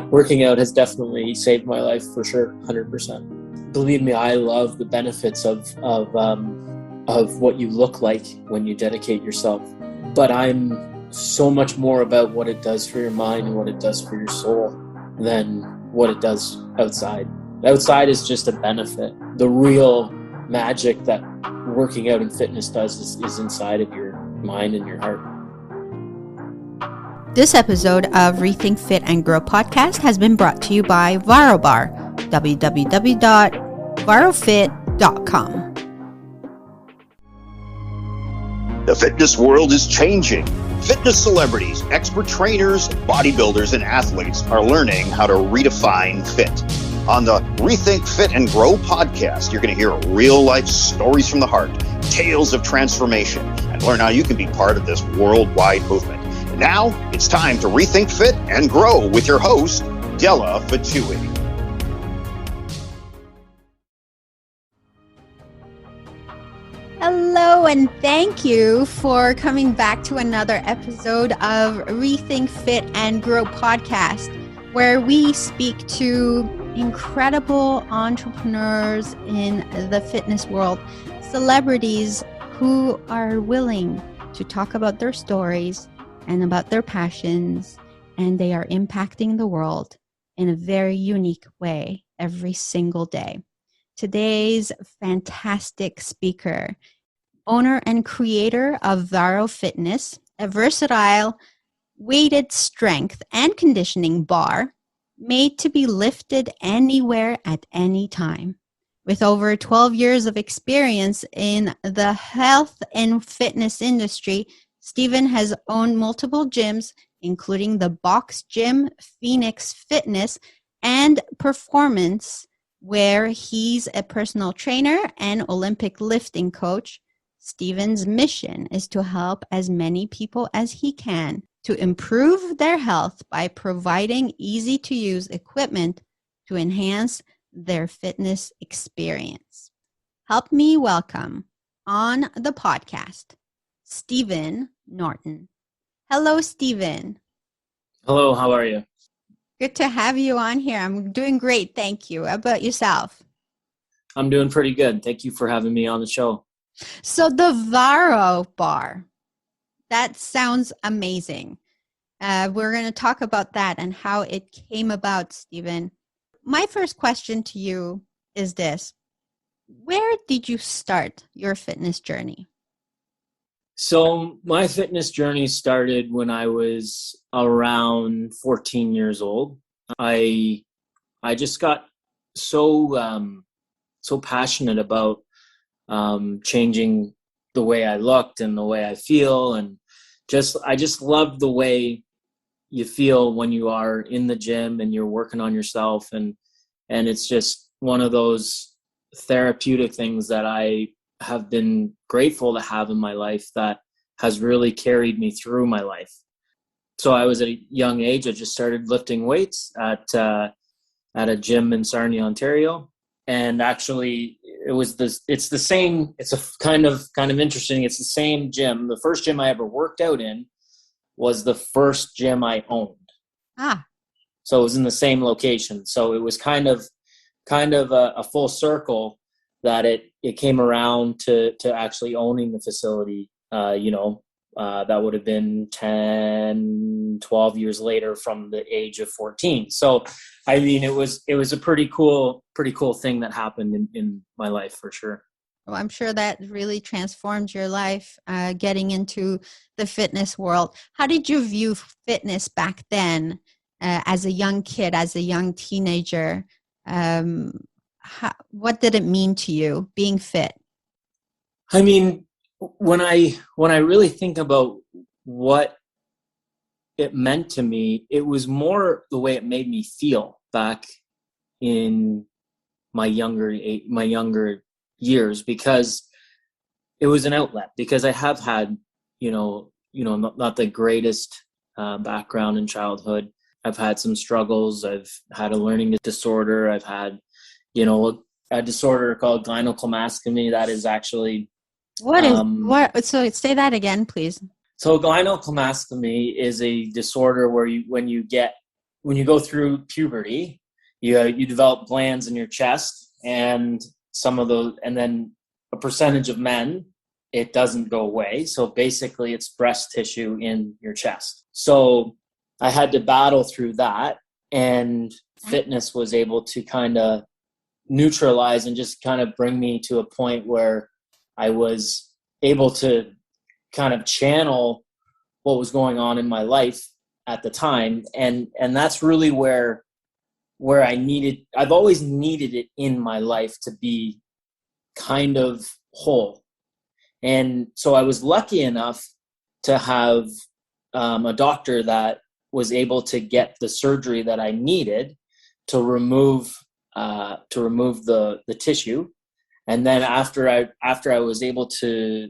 Working out has definitely saved my life for sure, 100%. Believe me, I love the benefits of what you look like when you dedicate yourself. But I'm so much more about what it does for your mind and what it does for your soul than what it does outside. Outside is just a benefit. The real magic that working out and fitness does is inside of your mind and your heart. This episode of Rethink Fit and Grow Podcast has been brought to you by Varo Bar, www.varofit.com. The fitness world is changing. Fitness celebrities, expert trainers, bodybuilders, and athletes are learning how to redefine fit. On the Rethink Fit and Grow podcast, you're going to hear real-life stories from the heart, tales of transformation, and learn how you can be part of this worldwide movement. And now, it's time to Rethink Fit and Grow with your host, Dela. Hello, and thank you for coming back to another episode of Rethink Fit and Grow Podcast, where we speak to incredible entrepreneurs in the fitness world, celebrities who are willing to talk about their stories and about their passions, and they are impacting the world in a very unique way every single day. Today's fantastic speaker, owner and creator of Varo Fitness, a versatile weighted strength and conditioning bar made to be lifted anywhere at any time. With over 12 years of experience in the health and fitness industry, Stephen has owned multiple gyms, including the Box Gym, Phoenix Fitness, and Performance, where he's a personal trainer and Olympic lifting coach. Stephen's mission is to help as many people as he can to improve their health by providing easy-to-use equipment to enhance their fitness experience. Help me welcome on the podcast, Stephen Norton. Hello, Stephen. Hello, how are you? Good to have you on here. I'm doing great, thank you. How about yourself? I'm doing pretty good. Thank you for having me on the show. So the Varo Bar, that sounds amazing. We're going to talk about that and how it came about, Stephen. My first question to you is this. Where did you start your fitness journey? So my fitness journey started when I was around 14 years old. I just got so passionate about changing the way I looked and the way I feel, and I just love the way you feel when you are in the gym and you're working on yourself, and it's just one of those therapeutic things that I have been grateful to have in my life that has really carried me through my life. So I was at a young age, I just started lifting weights at a gym in Sarnia, Ontario. And actually it's the same, it's a kind of interesting. It's the same gym. The first gym I ever worked out in was the first gym I owned. So it was in the same location. So it was kind of a full circle that it came around to actually owning the facility, that would have been 10, 12 years later from the age of 14. So, I mean, it was a pretty cool thing that happened in my life for sure. Well, I'm sure that really transformed your life, getting into the fitness world. How did you view fitness back then, as a young kid, as a young teenager? What did it mean to you being fit? I mean, when I really think about what it meant to me, it was more the way it made me feel back in my younger years, because it was an outlet, because I have had, not the greatest background in childhood. I've had some struggles. I've had a learning disorder. I've had, a disorder called gynecomastia. That is actually what? So say that again, please. So gynecomastia is a disorder where when you get when you go through puberty, you develop glands in your chest, and some of those, and then a percentage of men, it doesn't go away. So basically it's breast tissue in your chest. So I had to battle through that, and fitness was able to kind of neutralize and just kind of bring me to a point where I was able to kind of channel what was going on in my life at the time. And that's really where I've always needed it in my life to be kind of whole. And so I was lucky enough to have a doctor that was able to get the surgery that I needed to remove the tissue. And then after I was able to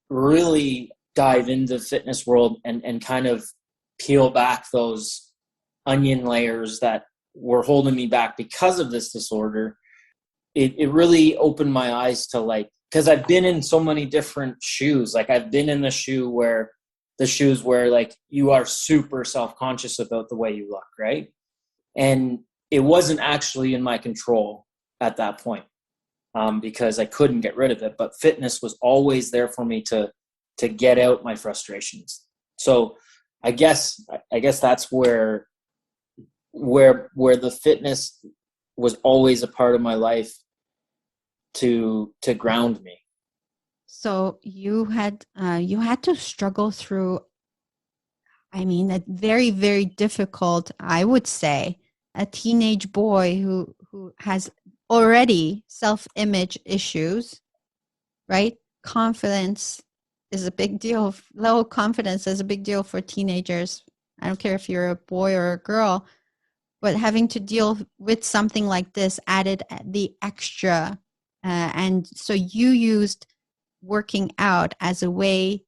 really dive into the fitness world and kind of peel back those onion layers that were holding me back because of this disorder, it really opened my eyes to, like, because I've been in so many different shoes. Like, I've been in the shoes where like you are super self-conscious about the way you look, right? And it wasn't actually in my control at that point, because I couldn't get rid of it. But fitness was always there for me to get out my frustrations. So I guess that's where the fitness was always a part of my life to ground me. So you had to struggle through, I mean, a very, very difficult, I would say, a teenage boy who has already self-image issues, right? Confidence is a big deal. Low confidence is a big deal for teenagers. I don't care if you're a boy or a girl, but having to deal with something like this added the extra. And so you used working out as a way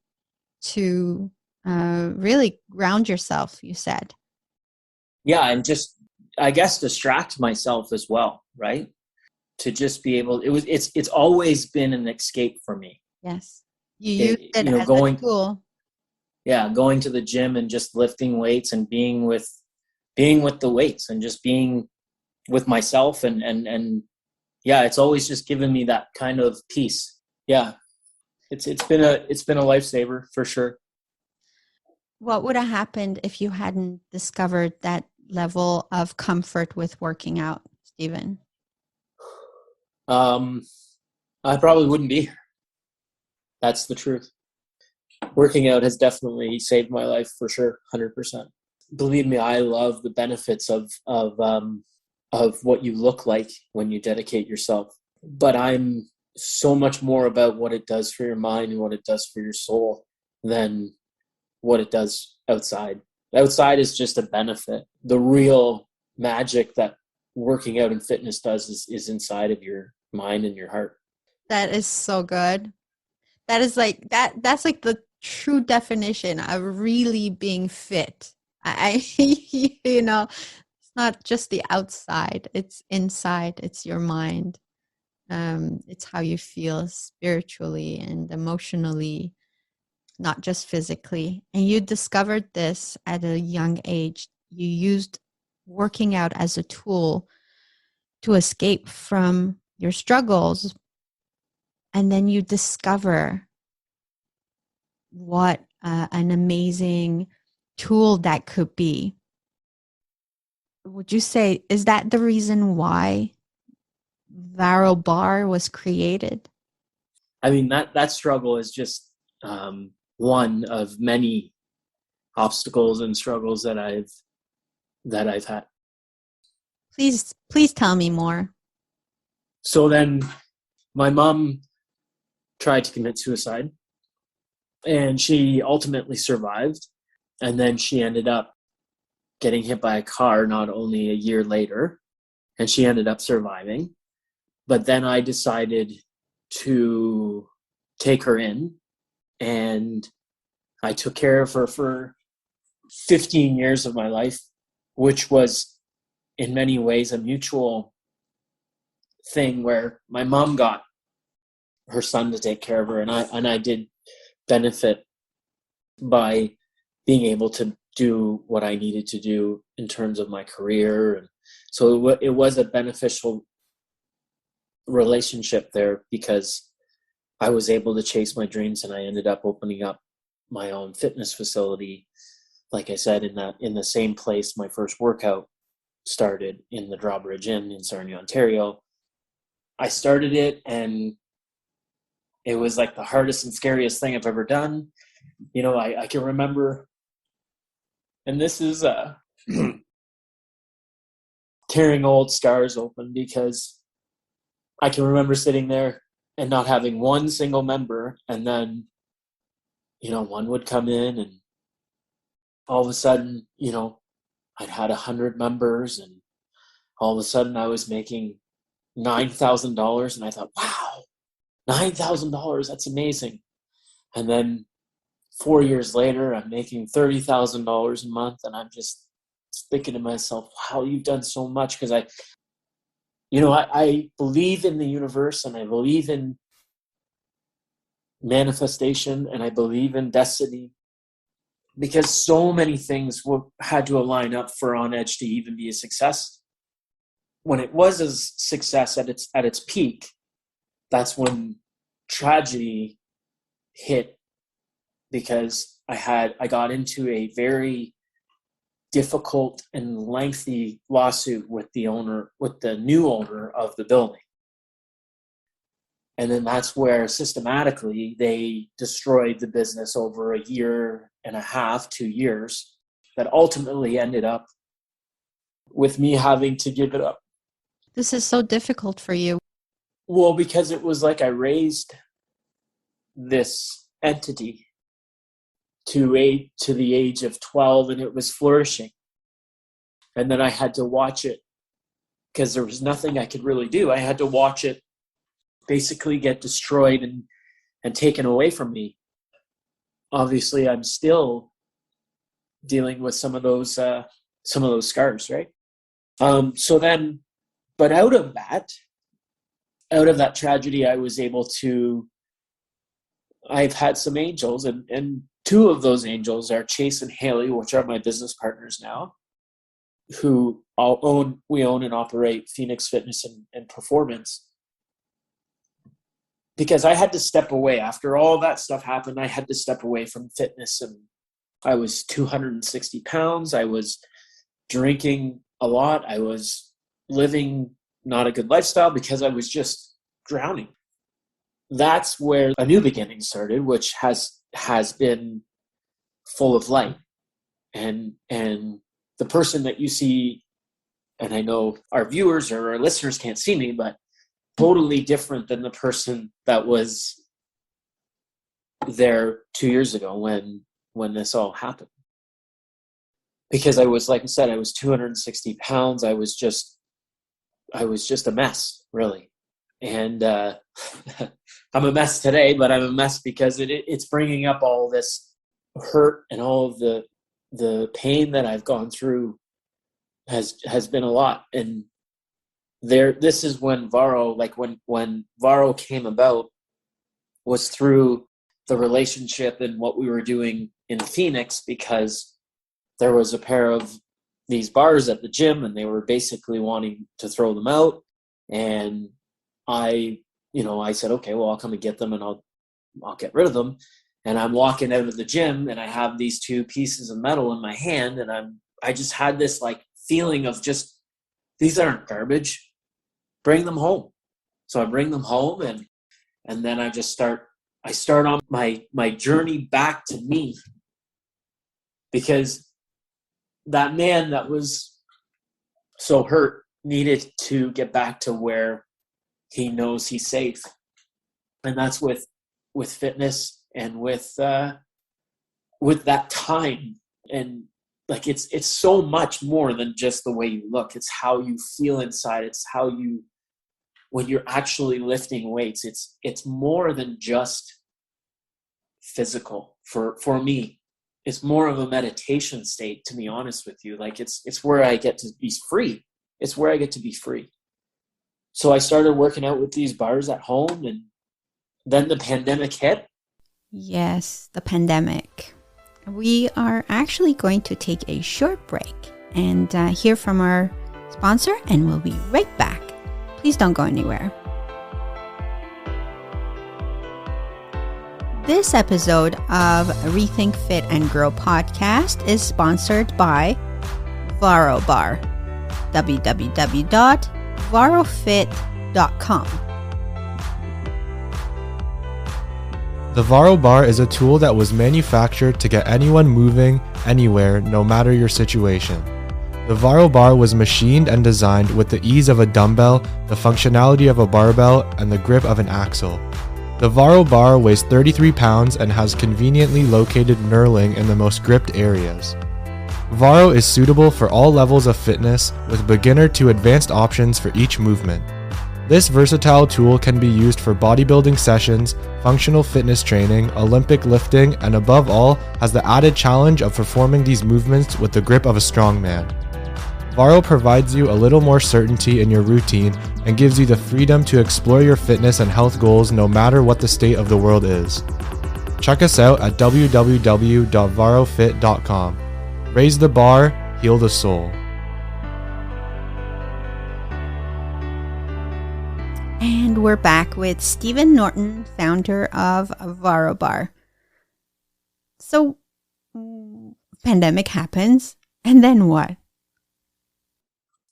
to really ground yourself, you said. Yeah, and just, I guess, distract myself as well, right? To just be able, it's always been an escape for me. Yes. You used it as going, a tool. Yeah, going to the gym and just lifting weights and being with the weights and just being with myself and yeah, it's always just given me that kind of peace. Yeah. It's been a lifesaver for sure. What would have happened if you hadn't discovered that level of comfort with working out, Stephen? I probably wouldn't be here. That's the truth. Working out has definitely saved my life for sure, 100%. Believe me, I love the benefits of what you look like when you dedicate yourself. But I'm so much more about what it does for your mind and what it does for your soul than what it does outside. Outside is just a benefit. The real magic that working out and fitness does is inside of your mind and your heart. That is so good. That is like that's like the true definition of really being fit. I you know, it's not just the outside, it's inside, it's your mind. It's how you feel spiritually and emotionally, not just physically. And you discovered this at a young age. You used working out as a tool to escape from your struggles. And then you discover what an amazing tool that could be. Would you say, is that the reason why Varo Bar was created? I mean, that struggle is just one of many obstacles and struggles that I've had. Please tell me more. So then my mom tried to commit suicide, and she ultimately survived. And then she ended up getting hit by a car not only a year later, and she ended up surviving. But then I decided to take her in, and I took care of her for 15 years of my life, which was in many ways a mutual thing where my mom got her son to take care of her, and I did benefit by being able to do what I needed to do in terms of my career. And so it was a beneficial relationship there, because I was able to chase my dreams, and I ended up opening up my own fitness facility. Like I said, in the same place my first workout started, in the Drawbridge Inn in Sarnia, Ontario. I started it, and it was like the hardest and scariest thing I've ever done. You know, I can remember, and this is tearing old scars open, because I can remember sitting there and not having one single member, and then, you know, one would come in, and all of a sudden, you know, I'd had 100 members, and all of a sudden I was making $9,000, and I thought, wow, $9,000, that's amazing. And then 4 years later, I'm making $30,000 a month, and I'm just thinking to myself, wow, you've done so much. Because I believe in the universe, and I believe in manifestation, and I believe in destiny, because so many things had to align up for On Edge to even be a success. When it was a success at its peak, that's when tragedy hit, because I got into a very difficult and lengthy lawsuit with the new owner of the building. And then that's where systematically they destroyed the business over a year and a half, 2 years, that ultimately ended up with me having to give it up. This is so difficult for you. Well, because it was like I raised this entity to the age of 12, and it was flourishing. And then I had to watch it, because there was nothing I could really do. I had to watch it basically get destroyed and taken away from me. Obviously, I'm still dealing with some of those scars, right? But out of that tragedy, I've had some angels, and two of those angels are Chase and Haley, which are my business partners now, who we own and operate Phoenix Fitness and Performance. Because I had to step away after all that stuff happened. I had to step away from fitness, and I was 260 pounds. I was drinking a lot. I was living not a good lifestyle, because I was just drowning. That's where a new beginning started, which has been full of light. And the person that you see, and I know our viewers or our listeners can't see me, but totally different than the person that was there 2 years ago when this all happened. Because I was, like I said, I was 260 pounds. I was just a mess, really. And I'm a mess today, but I'm a mess because it's bringing up all this hurt, and all of the pain that I've gone through has been a lot. And this is when Varo, when Varo came about, was through the relationship and what we were doing in Phoenix, because there was a pair of these bars at the gym, and they were basically wanting to throw them out. And I said, okay, well, I'll come and get them, and I'll get rid of them. And I'm walking out of the gym, and I have these two pieces of metal in my hand, and I just had this like feeling of just, these aren't garbage, bring them home. So I bring them home, and then I start on my journey back to me, because that man that was so hurt needed to get back to where he knows he's safe. And that's with fitness, and with that time. And like, it's so much more than just the way you look. It's how you feel inside. It's how when you're actually lifting weights, it's more than just physical. For me, it's more of a meditation state, to be honest with you. Like, it's where I get to be free. It's where I get to be free. So I started working out with these bars at home, and then the pandemic hit. Yes, the pandemic. We are actually going to take a short break and hear from our sponsor, and we'll be right back. Please don't go anywhere. This episode of Rethink Fit and Grow Podcast is sponsored by Varo Bar, www.varofit.com. The Varo Bar is a tool that was manufactured to get anyone moving anywhere, no matter your situation. The Varo Bar was machined and designed with the ease of a dumbbell, the functionality of a barbell, and the grip of an axle. The Varo Bar weighs 33 pounds and has conveniently located knurling in the most gripped areas. Varo is suitable for all levels of fitness, with beginner to advanced options for each movement. This versatile tool can be used for bodybuilding sessions, functional fitness training, Olympic lifting, and above all, has the added challenge of performing these movements with the grip of a strongman. Varo provides you a little more certainty in your routine and gives you the freedom to explore your fitness and health goals no matter what the state of the world is. Check us out at www.varofit.com. Raise the bar, heal the soul. And we're back with Stephen Norton, founder of Varo Bar. So, pandemic happens, and then what?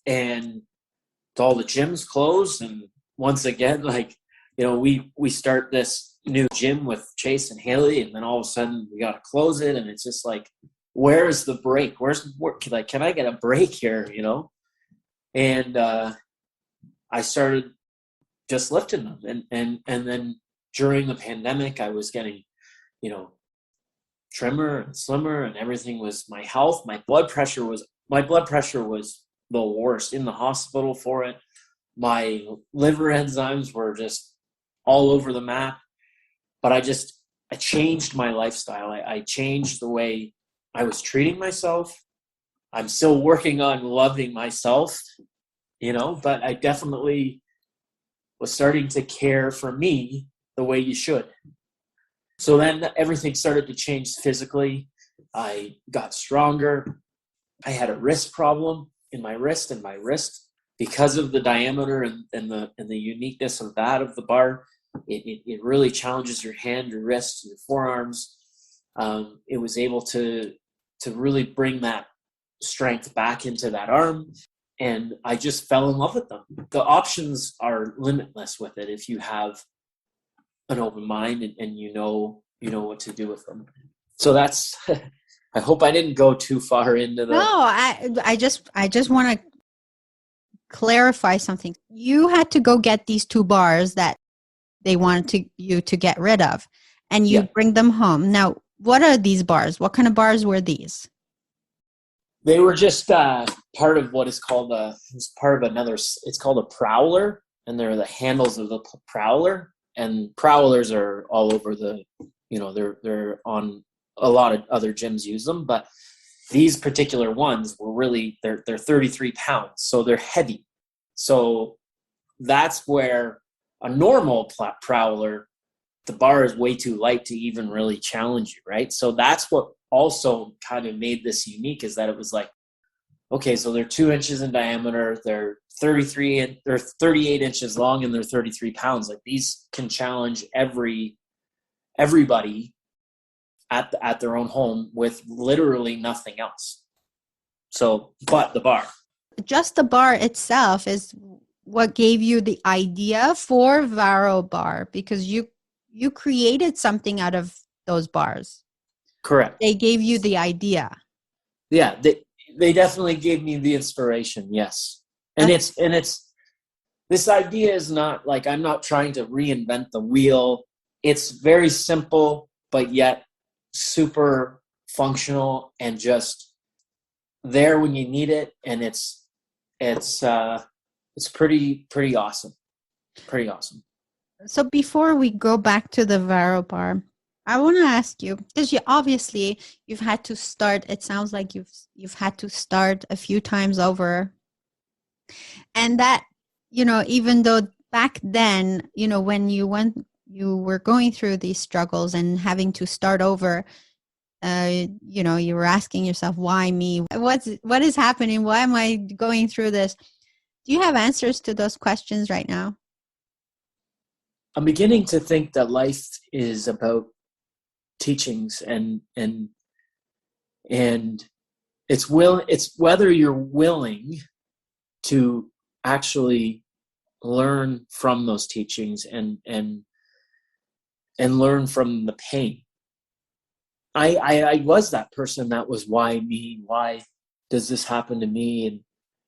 And all the gyms closed, and once again, we start this new gym with Chase and Haley, and then all of a sudden we got to close it, and it's just like, where's the break? Can I get a break here? And I started just lifting them, and then during the pandemic, I was getting, trimmer and slimmer, and everything was my health. My blood pressure was the worst, in the hospital for it. My liver enzymes were just all over the map. But I changed my lifestyle. I changed the way I was treating myself. I'm still working on loving myself, but I definitely was starting to care for me the way you should. So then everything started to change physically. I got stronger. I had a wrist problem in my wrist, because of the diameter and the uniqueness of the bar. It really challenges your hand, your wrist, your forearms. It was able to really bring that strength back into that arm, and I just fell in love with them. The options are limitless with it if you have an open mind and you know what to do with them. So that's I hope I didn't go too far into the... No, I just want to clarify something. You had to go get these 2 bars that they wanted you to get rid of, and you bring them home. Now, what are these bars? What kind of bars were these? They were just part of what is called it's called a prowler, and they're the handles of the prowler, and prowlers are all over they're on a lot of other gyms use them, but these particular ones were really, they're 33 pounds, so they're heavy. So that's where a normal prowler, the bar is way too light to even really challenge you, right? So that's what also kind of made this unique, is that it was like, okay, so they're 2 inches in diameter, they're 38 inches long, and they're 33 pounds. Like, these can challenge everybody at their own home with literally nothing else. So, but the bar. Just the bar itself is what gave you the idea for Varo Bar, because you created something out of those bars. Correct. They gave you the idea. Yeah, they definitely gave me the inspiration. Yes. And it's this idea is not like, I'm not trying to reinvent the wheel. It's very simple, but yet super functional and just there when you need it. And it's pretty awesome. Pretty awesome. So before we go back to the Varo Bar, I want to ask you, because you've had to start, it sounds like you've had to start a few times over. And that, even though back then, when you were going through these struggles and having to start over, you were asking yourself, why me? What is happening? Why am I going through this? Do you have answers to those questions right now? I'm beginning to think that life is about teachings and it's whether you're willing to actually learn from those teachings and learn from the pain. I was that person that was, why me? Why does this happen to me?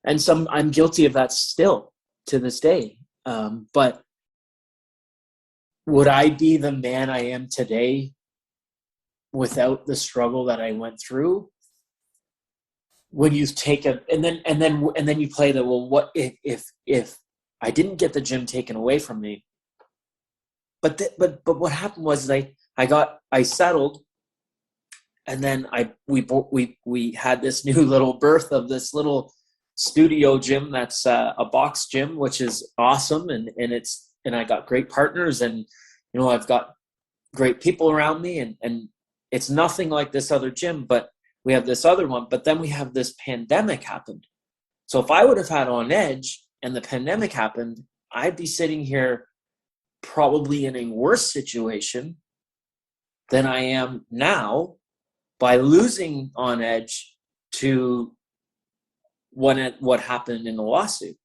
And I'm guilty of that still to this day. But would I be the man I am today without the struggle that I went through? When you take and then you play the, well, what if I didn't get the gym taken away from me? But what happened was I settled, and then we had this new little birth of this little studio gym that's a box gym, which is awesome, and I got great partners, and I've got great people around me, and it's nothing like this other gym, but we have this other one. But then we have this pandemic happened. So if I would have had On Edge and the pandemic happened, I'd be sitting here probably in a worse situation than I am now by losing On Edge to what happened in the lawsuit.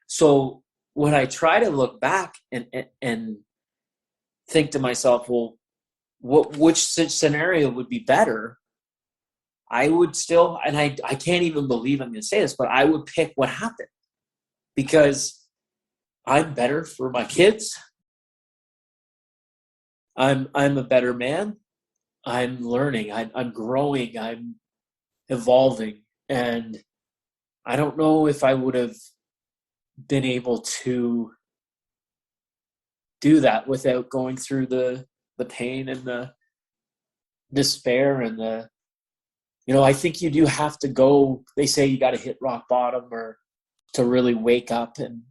So when I try to look back and think to myself, well, which scenario would be better? I would still, and I can't even believe I'm going to say this, but I would pick what happened, because I'm better for my kids. I'm a better man. I'm learning. I'm growing. I'm evolving. And I don't know if I would have been able to do that without going through the pain and the despair and the, I think you do have to go, they say you got to hit rock bottom or to really wake up. And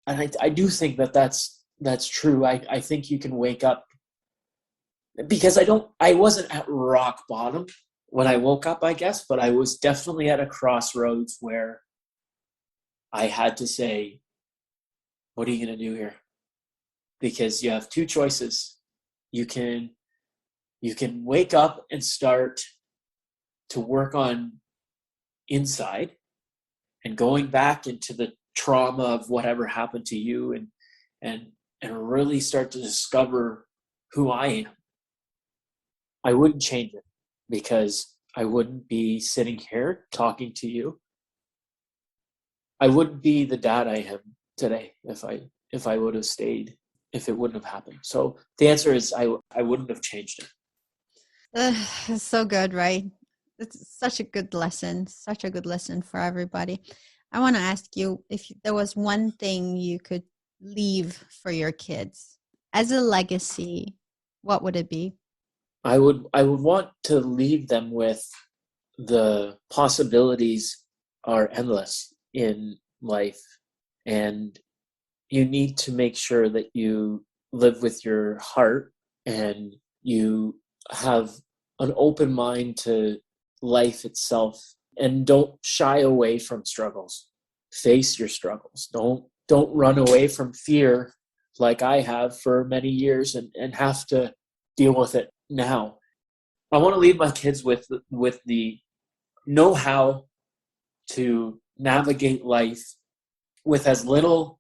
I do think that's true. I think you can wake up, because I wasn't at rock bottom when I woke up, I guess, but I was definitely at a crossroads where I had to say, what are you going to do here? Because you have two choices. You can wake up and start to work on inside and going back into the trauma of whatever happened to you and really start to discover who I am. I wouldn't change it, because I wouldn't be sitting here talking to you. I wouldn't be the dad I am today if I would have stayed, if it wouldn't have happened. So the answer is I wouldn't have changed it. It's so good, right? It's such a good lesson for everybody. I want to ask you, if there was one thing you could leave for your kids as a legacy, what would it be? I would want to leave them with the possibilities are endless in life, and you need to make sure that you live with your heart and you have an open mind to life itself, and don't shy away from struggles. Face your struggles. Don't run away from fear like I have for many years and have to deal with it now. I want to leave my kids with the know-how to navigate life with as little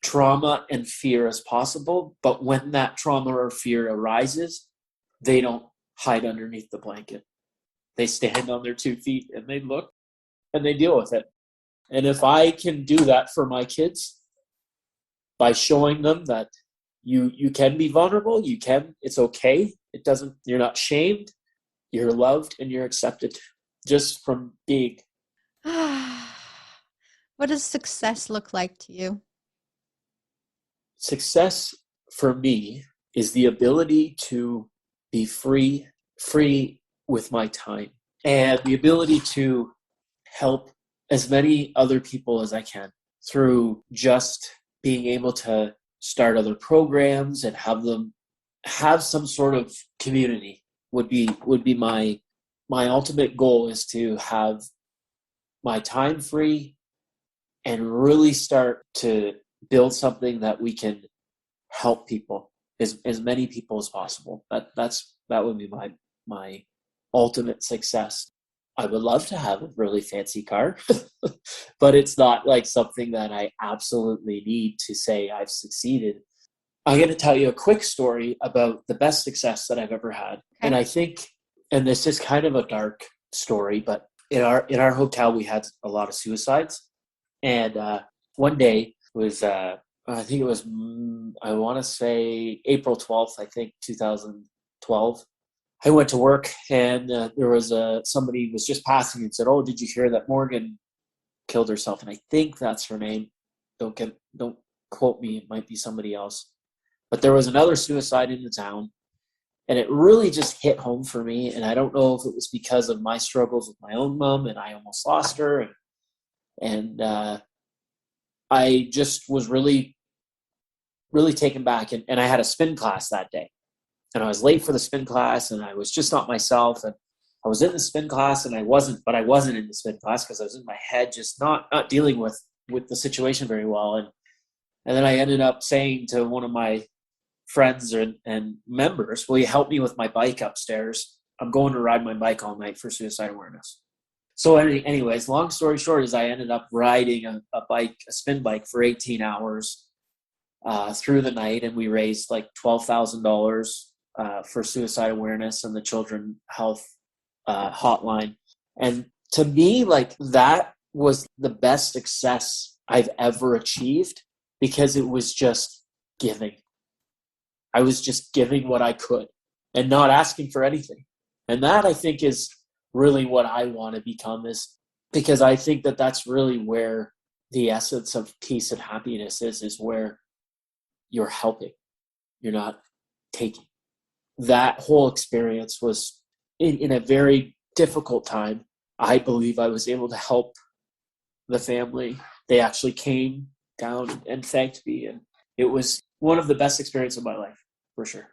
trauma and fear as possible. But when that trauma or fear arises, they don't hide underneath the blanket. They stand on their 2 feet and they look and they deal with it. And if I can do that for my kids by showing them that you can be vulnerable, it's okay. You're not shamed, you're loved, and you're accepted just from being. What does success look like to you? Success for me is the ability to be free with my time, and the ability to help as many other people as I can through just being able to start other programs and have them have some sort of community would be my ultimate goal, is to have my time free and really start to build something that we can help people, as many people as possible. That would be my ultimate success. I would love to have a really fancy car, but it's not like something that I absolutely need to say I've succeeded. I'm going to tell you a quick story about the best success that I've ever had. Okay. And I think, and this is kind of a dark story, but in our hotel, we had a lot of suicides. And one day was, I think it was, I want to say April 12th, I think 2012. I went to work, and there was somebody was just passing and said, "Oh, did you hear that Morgan killed herself?" And I think that's her name. Don't quote me. It might be somebody else. But there was another suicide in the town, and it really just hit home for me. And I don't know if it was because of my struggles with my own mom, and I almost lost her, and I just was really, really taken back. And I had a spin class that day. And I was late for the spin class, and I was just not myself. And I was in the spin class, and I wasn't in the spin class because I was in my head, just not dealing with the situation very well. And then I ended up saying to one of my friends and members, "Will you help me with my bike upstairs? I'm going to ride my bike all night for suicide awareness." So anyways, long story short is I ended up riding a spin bike for 18 hours through the night, and we raised like $12,000 for suicide awareness and the children health hotline. And to me, like, that was the best success I've ever achieved, because it was just giving. I was just giving what I could and not asking for anything. And that, I think, is really what I want to become, is because I think that that's really where the essence of peace and happiness is where you're helping, you're not taking. That whole experience was in a very difficult time. I believe I was able to help the family. They actually came down and thanked me, and it was one of the best experiences of my life, for sure.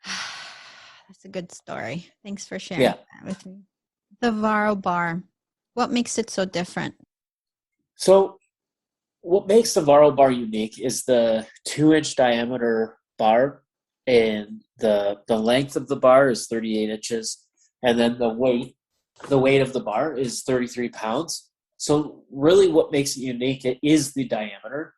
That's a good story. Thanks for sharing that with me. The Varo Bar, what makes it so different? So what makes the Varo Bar unique is the 2-inch diameter bar, and the length of the bar is 38 inches. And then the weight of the bar is 33 pounds. So really what makes it unique is the diameter.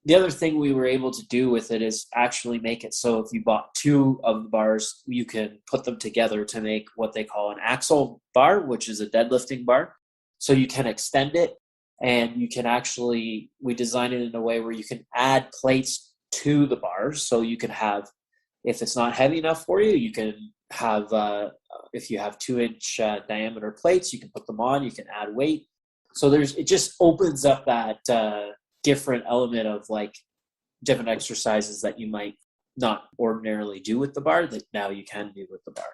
The other thing we were able to do with it is actually make it so if you bought 2 of the bars, you can put them together to make what they call an axle bar, which is a deadlifting bar. So you can extend it, and you can actually, we designed it in a way where you can add plates to the bars. So you can have, if it's not heavy enough for you, you can have, if you have 2-inch diameter plates, you can put them on, you can add weight. So it just opens up that different element of like different exercises that you might not ordinarily do with the bar that now you can do with the bar.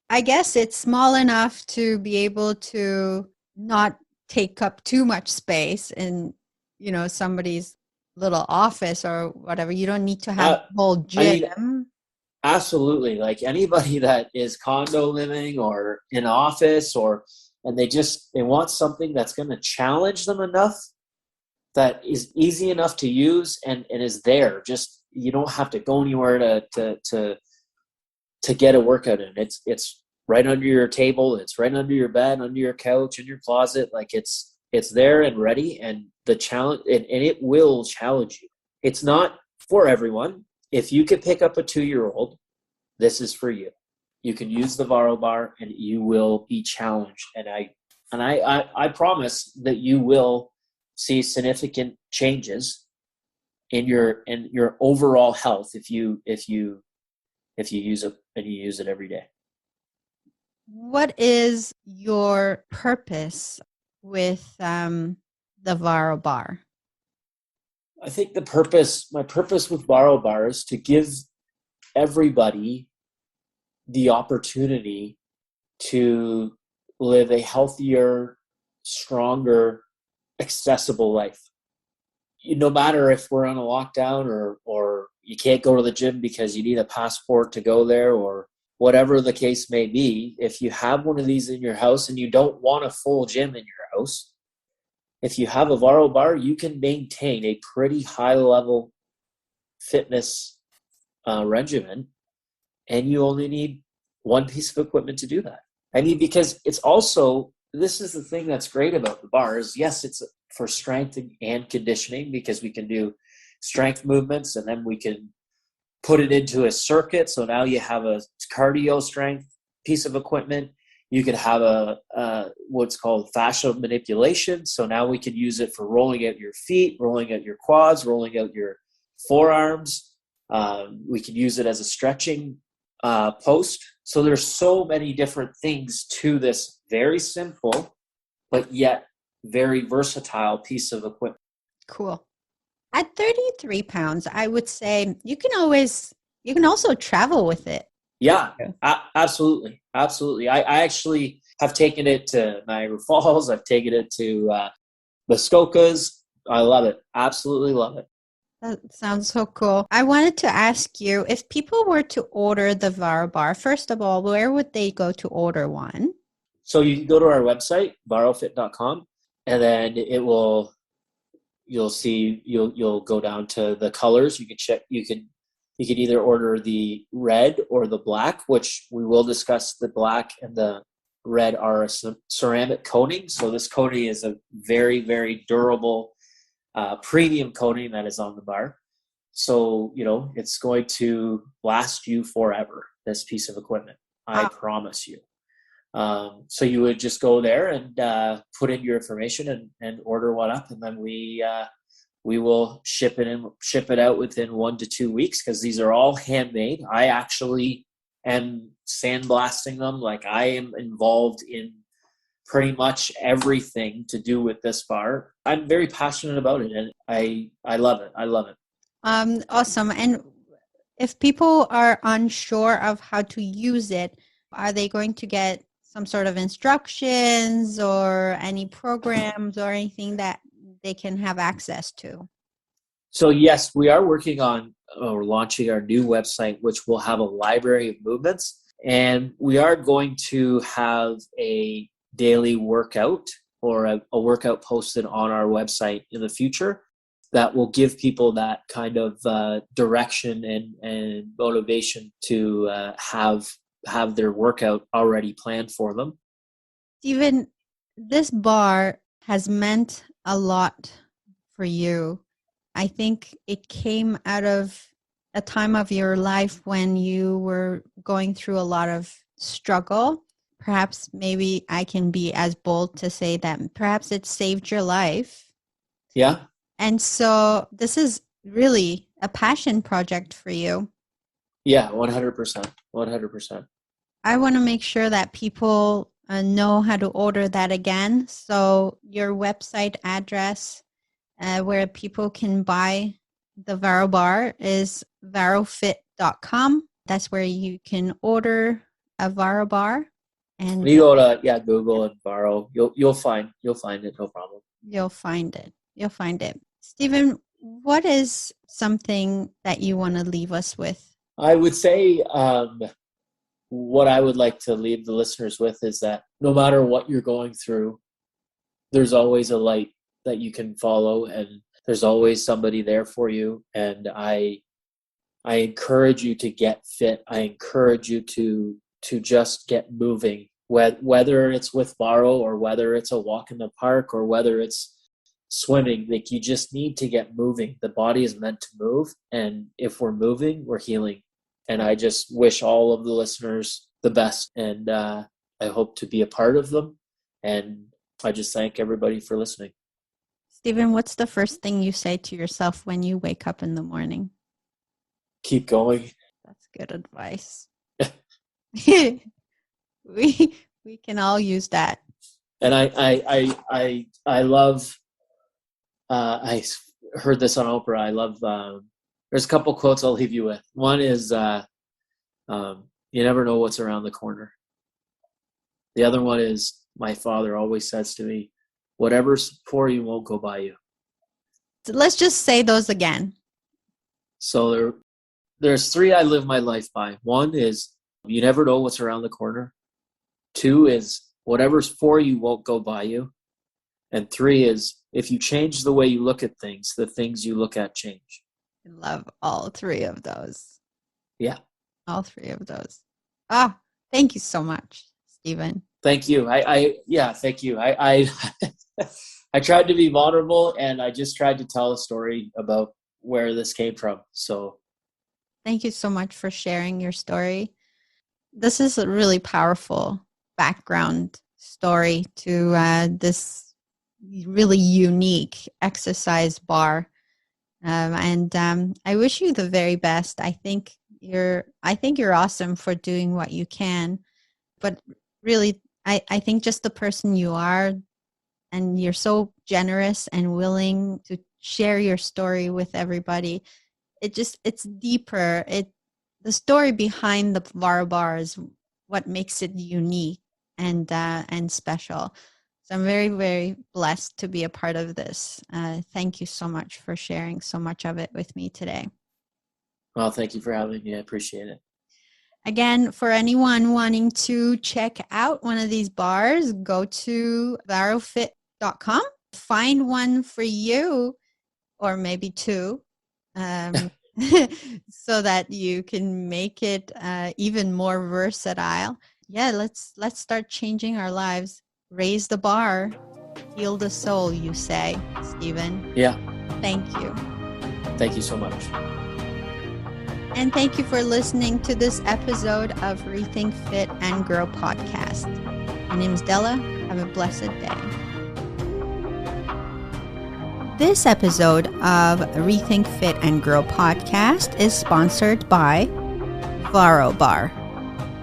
I guess it's small enough to be able to not take up too much space in, somebody's little office or whatever. You don't need to have a whole gym. Absolutely. Like anybody that is condo living or in office and they want something that's going to challenge them enough that is easy enough to use and is there. Just, you don't have to go anywhere to get a workout in. It's right under your table. It's right under your bed, under your couch, in your closet. Like it's there and ready, and the challenge, and it will challenge you. It's not for everyone. If you could pick up a 2-year-old, this is for you. You can use the Varo Bar and you will be challenged. And I promise that you will see significant changes in your overall health if you use it and you use it every day. What is your purpose with the Varo Bar? I think my purpose with Varo Bar is to give everybody the opportunity to live a healthier, stronger, accessible life. No matter if we're on a lockdown or you can't go to the gym because you need a passport to go there, or whatever the case may be, if you have one of these in your house and you don't want a full gym in your house, if you have a Varo bar, you can maintain a pretty high level fitness regimen, and you only need one piece of equipment to do that. I mean, because it's also, this is the thing that's great about the bar is, yes, it's for strength and conditioning, because we can do strength movements and then we can put it into a circuit. So now you have a cardio strength piece of equipment. You could have a what's called fascial manipulation. So now we can use it for rolling out your feet, rolling out your quads, rolling out your forearms. We could use it as a stretching post. So there's so many different things to this very simple, but yet very versatile piece of equipment. Cool. At 33 pounds, I would say you can also travel with it. Yeah, absolutely. Absolutely. I actually have taken it to Niagara Falls. I've taken it to Muskokas. I love it. Absolutely love it. That sounds so cool. I wanted to ask you, if people were to order the Varo Bar, first of all, where would they go to order one? So you can go to our website, varofit.com, and then you'll go down to the colors. You can check, you can either order the red or the black, which we will discuss. The black and the red are a ceramic coating. So this coating is a very, very durable premium coating that is on the bar. So, it's going to last you forever, this piece of equipment. I promise you. So you would just go there and put in your information and order one up, and then we will ship it out within 1 to 2 weeks, because these are all handmade. I actually am sandblasting them. Like, I am involved in pretty much everything to do with this bar. I'm very passionate about it, and I love it. I love it. Awesome. And if people are unsure of how to use it, are they going to get some sort of instructions or any programs or anything that they can have access to? So yes, we are working on launching our new website, which will have a library of movements. And we are going to have a daily workout or a workout posted on our website in the future that will give people that kind of direction and motivation to have their workout already planned for them. Stephen, this bar has meant a lot for you. I think it came out of a time of your life when you were going through a lot of struggle. Perhaps maybe I can be as bold to say that perhaps it saved your life. Yeah. And so this is really a passion project for you. Yeah, 100%. 100%. I want to make sure that people know how to order that again. So your website address where people can buy the Varo Bar is varofit.com. That's where you can order a Varo Bar. And you go to Google and Varo, you'll find it, no problem. You'll find it. Stephen, what is something that you want to leave us with? I would say what I would like to leave the listeners with is that no matter what you're going through, there's always a light that you can follow, and there's always somebody there for you. And I encourage you to get fit. I encourage you to just get moving, whether it's with Varo or whether it's a walk in the park or whether it's swimming. Like, you just need to get moving. The body is meant to move, and if we're moving, we're healing. And I just wish all of the listeners the best, and I hope to be a part of them. And I just thank everybody for listening. Stephen, what's the first thing you say to yourself when you wake up in the morning? Keep going. That's good advice. we can all use that. And I love. I heard this on Oprah. I love. There's a couple quotes I'll leave you with. One is, "You never know what's around the corner." The other one is, my father always says to me, "Whatever's for you won't go by you." So let's just say those again. So there's three I live my life by. One is, You never know what's around the corner. 2 is whatever's for you won't go by you. And 3 is if you change the way you look at things, the things you look at change. I love all 3 of those. Yeah. All 3 of those. Ah, thank you so much, Stephen. Thank you. Thank you. I I tried to be vulnerable, and I just tried to tell a story about where this came from. So thank you so much for sharing your story. This is a really powerful background story to this really unique exercise bar. And I wish you the very best. I think you're awesome for doing what you can, but really, I think just the person you are, and you're so generous and willing to share your story with everybody. It's deeper. The story behind the Varo Bar is what makes it unique and special. So I'm very, very blessed to be a part of this. Thank you so much for sharing so much of it with me today. Well, thank you for having me. I appreciate it. Again, for anyone wanting to check out one of these bars, go to varofit.com. Find one for you, or maybe 2, so that you can make it even more versatile. Yeah, let's start changing our lives. Raise the bar, heal the soul, you say, Stephen. Yeah. Thank you. Thank you so much. And thank you for listening to this episode of Rethink Fit and Grow Podcast. My name is Dela. Have a blessed day. This episode of Rethink Fit and Grow Podcast is sponsored by Varo Bar.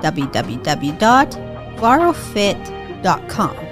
www.varofit.com.